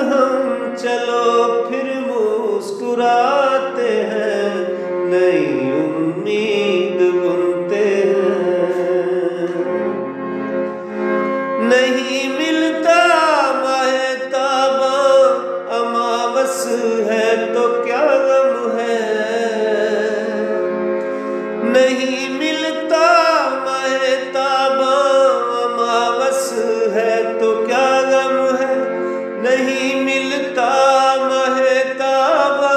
हम चलो फिर मुस्कुराते हैं, नई उम्मीद बुनते हैं। नहीं मिलता महताबा अमावस है तो क्या गम है, नहीं मिलता महताबा अमावस है तो क्या गम है, नहीं मिलता महताबा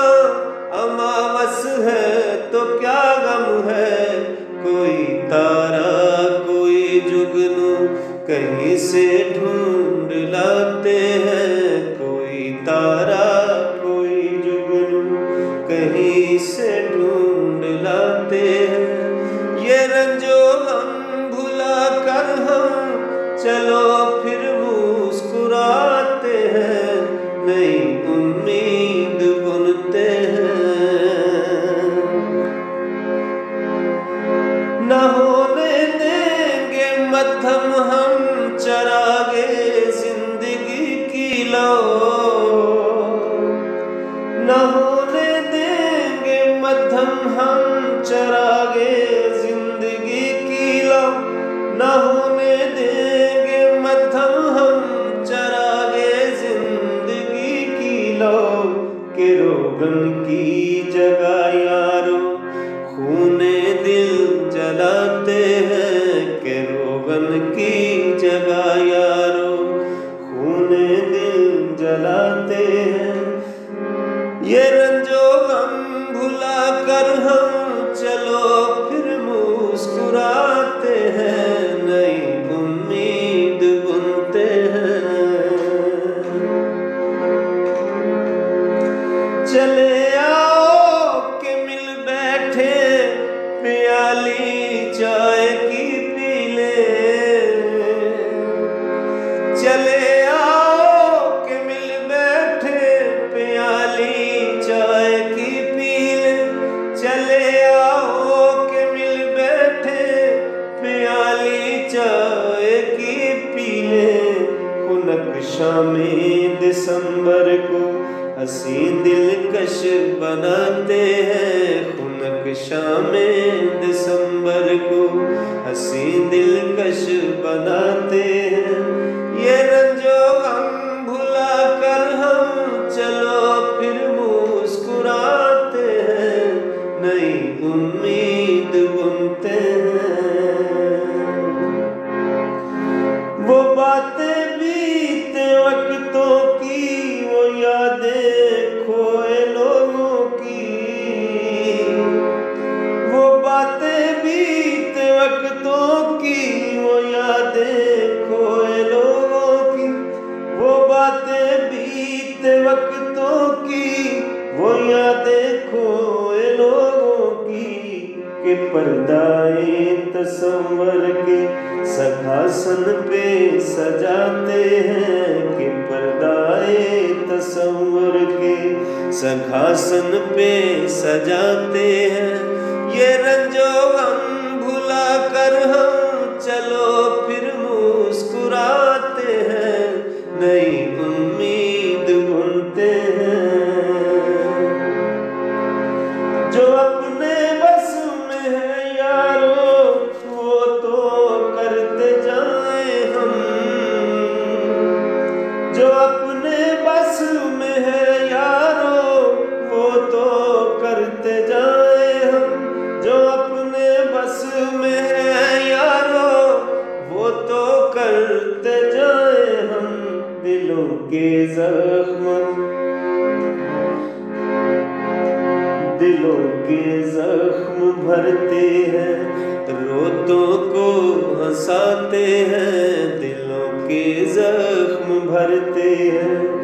अमावस है तो क्या गम है। कोई तारा कोई जुगनू कहीं से ढूंढ लाते हैं, कोई तारा कोई जुगनू कहीं से ढूंढ लाते हैं। ये रंजो हम भुला कर हम चलो फिर मुस्कुराते हैं, नई उम्मीद बुनते हैं। न होने देंगे मध्यम हम चरागे जिंदगी की लो, न होने देंगे मध्यम हम चरागे जिंदगी की लो, न होने देंगे मध्यम हम चरागे जिंदगी की लो। के रोगन की जगह यारो खूने दिल जलाते हैं, के रोगन की जगह यारो खूने दिल जलाते हैं। ये रंजो गम भुला कर हम चलो फिर मुस्कुराते हैं, नई उम्मीद बुनते हैं। चले आओ के मिल बैठे प्याली चाय की पी ले, चले आओ के मिल बैठे प्याली चाय की पी ले, चले आओ के मिल बैठे प्याली चाय की पी ले। खुनक शामें दिसंबर को हंसी दिलकश बनाते हैं, खुनक शामें दिसंबर को हंसी दिलकश बनाते हैं। ये रंजो हम भुला कर हम चलो फिर मुस्कुराते हैं, नई उम्मीद बुनते हैं। वो बातें बीते वक्तों की, वो यादें खोए लोगों की, वो बातें बीते वक्तों की, वो यादें खोए लोगों की, वो बातें बीते वक्तों की, वो यादें खोए लोगों की। के पर्दाए तस्वर के सखासन पे सजाते हैं, कि पर्दाए तस्वर के सखासन पे सजाते हैं। ये रंजो हम भुला कर हम चलो फिर मुस्कुराते हैं, नई उम्मीद बुनते हैं। जो अपने बस में है यारो वो तो करते जाए हम, जो अपने बस में है यारो वो तो करते जाए हम, जो अपने बस में है यारो वो तो करते जाए हम। दिलों के जख्म दिलों के जख्म भरते हैं, रोतों को हंसाते हैं, दिलों के जख्म भरते हैं।